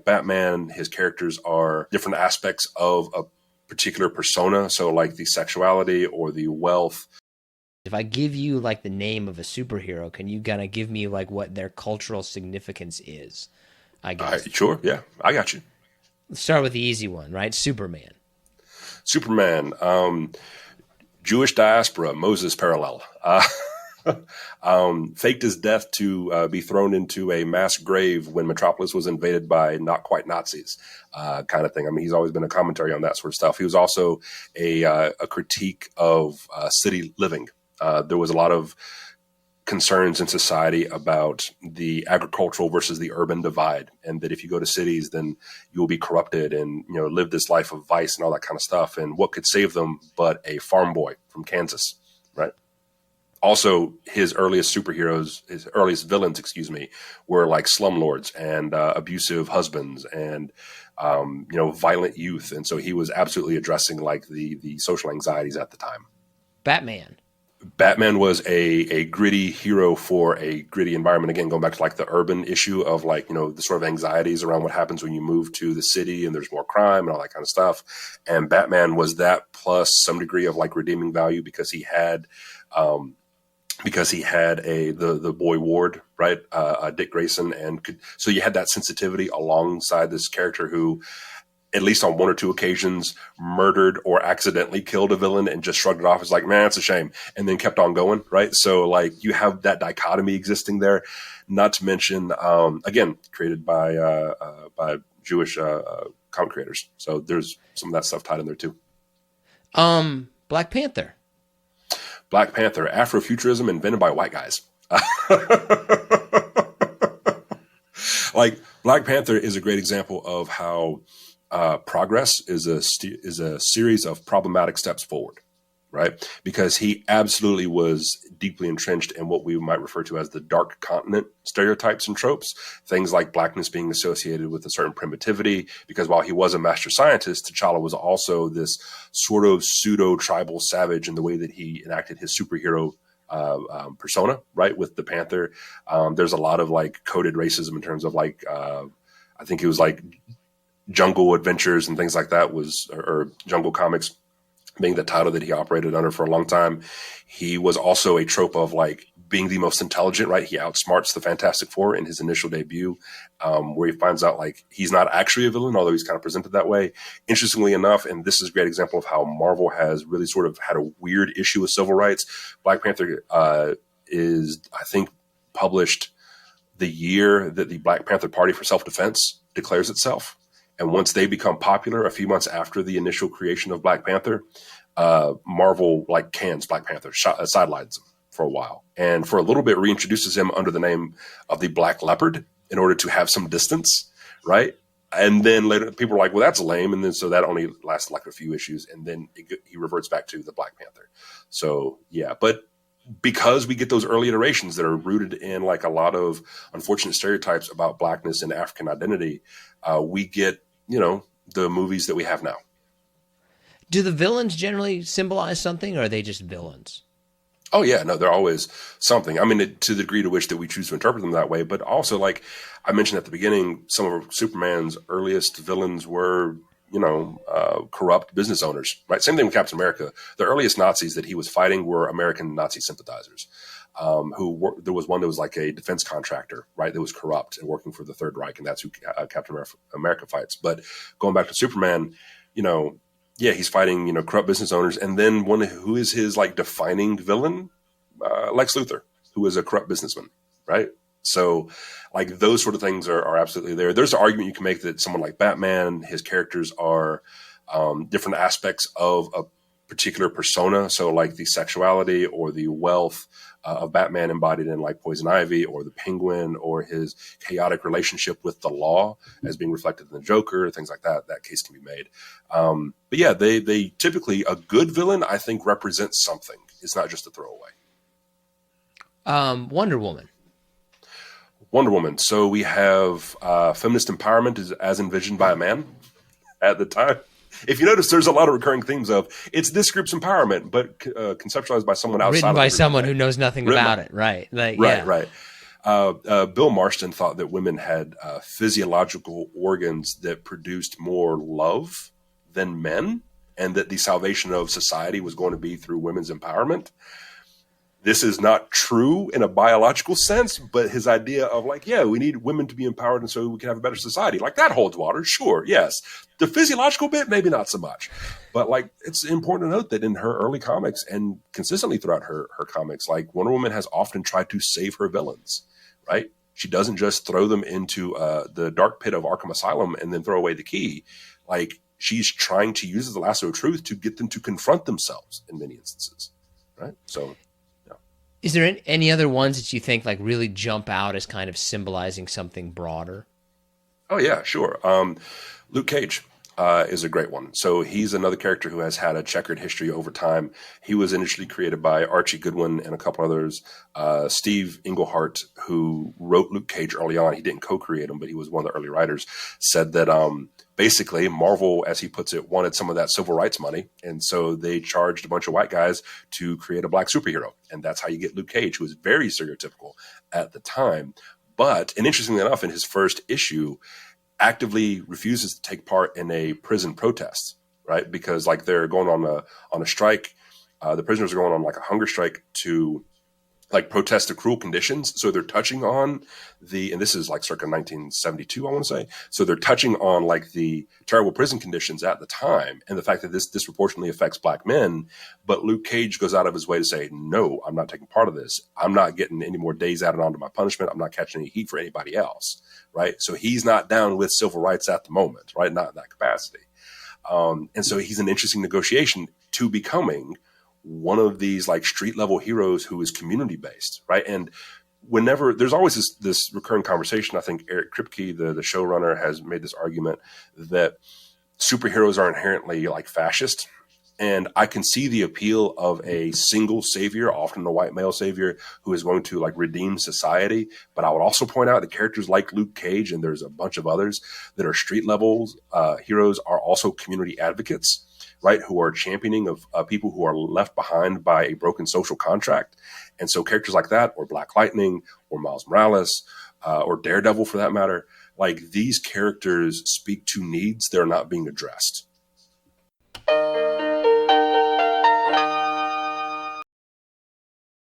Batman, his characters are different aspects of a particular persona. So like the sexuality or the wealth. If I give you like the name of a superhero, can you kind of give me like what their cultural significance is? I guess. Sure. Yeah, I got you. Let's start with the easy one, right? Superman. Superman, Jewish diaspora, Moses parallel. Faked his death to be thrown into a mass grave when Metropolis was invaded by not quite Nazis, kind of thing. I mean, he's always been a commentary on that sort of stuff. He was also a critique of city living. There was a lot of concerns in society about the agricultural versus the urban divide, and that if you go to cities, then you will be corrupted and live this life of vice and all that kind of stuff. And what could save them but a farm boy from Kansas, right? Also, his earliest villains, were like slumlords and abusive husbands and violent youth. And so he was absolutely addressing like the social anxieties at the time. Batman was a gritty hero for a gritty environment. Again, going back to like the urban issue of like, the sort of anxieties around what happens when you move to the city and there's more crime and all that kind of stuff. And Batman was that plus some degree of like redeeming value because he had the boy ward, right? Dick Grayson. So you had that sensitivity alongside this character who, at least on one or two occasions, murdered or accidentally killed a villain and just shrugged it off as like, man, it's a shame. And then kept on going, right? So like you have that dichotomy existing there, not to mention, again, created by Jewish comic creators. So there's some of that stuff tied in there too. Black Panther, Afro-futurism invented by white guys. Like Black Panther is a great example of how progress is a series of problematic steps forward, right? Because he absolutely was deeply entrenched in what we might refer to as the dark continent stereotypes and tropes, things like blackness being associated with a certain primitivity, because while he was a master scientist, T'Challa was also this sort of pseudo-tribal savage in the way that he enacted his superhero persona, right? With the Panther. There's a lot of like coded racism in terms of like, I think it was like Jungle Adventures and things like that or Jungle Comics being the title that he operated under for a long time. He was also a trope of like being the most intelligent, right? He outsmarts the Fantastic Four in his initial debut, where he finds out like he's not actually a villain, although he's kind of presented that way. Interestingly enough, and this is a great example of how Marvel has really sort of had a weird issue with civil rights. Black Panther is, I think, published the year that the Black Panther Party for Self-Defense declares itself. And once they become popular, a few months after the initial creation of Black Panther, Marvel like cans Black Panther, sidelines him for a while, and for a little bit reintroduces him under the name of the Black Leopard in order to have some distance, right? And then later people are like, well, that's lame. And then so that only lasted like a few issues, and then he reverts back to the Black Panther. So yeah, but because we get those early iterations that are rooted in like a lot of unfortunate stereotypes about blackness and African identity, we get the movies that we have now. Do the villains generally symbolize something, or are they just villains? Oh yeah, no, they're always something. I mean, to the degree to which that we choose to interpret them that way, but also like I mentioned at the beginning, some of Superman's earliest villains were, corrupt business owners, right? Same thing with Captain America. The earliest Nazis that he was fighting were American Nazi sympathizers. There was one that was like a defense contractor, right? That was corrupt and working for the Third Reich, and that's who Captain America fights. But going back to Superman, yeah, he's fighting, corrupt business owners. And then who is his like defining villain? Lex Luthor, who is a corrupt businessman, right? So like those sort of things are absolutely there. There's an argument you can make that someone like Batman, his characters are different aspects of a particular persona. So like the sexuality or the wealth of Batman embodied in like Poison Ivy, or the Penguin, or his chaotic relationship with the law as being reflected in the Joker, things like that. That case can be made. But yeah, they typically, a good villain, I think, represents something. It's not just a throwaway. Wonder Woman. So we have feminist empowerment as envisioned by a man at the time. If you notice, there's a lot of recurring themes of it's this group's empowerment, but conceptualized by someone outside. Written by someone who knows nothing about it, right? Like, right, yeah. right. Bill Marston thought that women had physiological organs that produced more love than men, and that the salvation of society was going to be through women's empowerment. This is not true in a biological sense, but his idea of like, yeah, we need women to be empowered and so we can have a better society. Like that holds water. Sure. Yes. The physiological bit, maybe not so much, but like, it's important to note that in her early comics and consistently throughout her comics, like Wonder Woman has often tried to save her villains, right? She doesn't just throw them into the dark pit of Arkham Asylum and then throw away the key. Like she's trying to use the lasso of truth to get them to confront themselves in many instances. Right. So, is there any other ones that you think like really jump out as kind of symbolizing something broader? Oh yeah, sure. Luke Cage is a great one. So he's another character who has had a checkered history over time. He was initially created by Archie Goodwin and a couple others. Steve Englehart, who wrote Luke Cage early on, he didn't co-create him, but he was one of the early writers, said that basically Marvel, as he puts it, wanted some of that civil rights money. And so they charged a bunch of white guys to create a black superhero. And that's how you get Luke Cage, who was very stereotypical at the time. But, and interestingly enough, in his first issue, actively refuses to take part in a prison protest, right? Because like they're going on a strike. The prisoners are going on like a hunger strike to like protest the cruel conditions. So they're touching on and this is like circa 1972, I want to say. So they're touching on like the terrible prison conditions at the time and the fact that this disproportionately affects black men. But Luke Cage goes out of his way to say, no, I'm not taking part of this. I'm not getting any more days added onto my punishment. I'm not catching any heat for anybody else. Right. So he's not down with civil rights at the moment, right? Not in that capacity. And so he's an interesting negotiation to becoming one of these like street level heroes who is community based, right? And whenever there's always this recurring conversation, I think Eric Kripke, the showrunner, has made this argument that superheroes are inherently like fascist. And I can see the appeal of a single savior, often a white male savior, who is going to like redeem society. But I would also point out that characters like Luke Cage, and there's a bunch of others that are street levels heroes, are also community advocates, right? Who are championing of people who are left behind by a broken social contract. And so characters like that, or Black Lightning, or Miles Morales, or Daredevil for that matter, like these characters speak to needs that are not being addressed.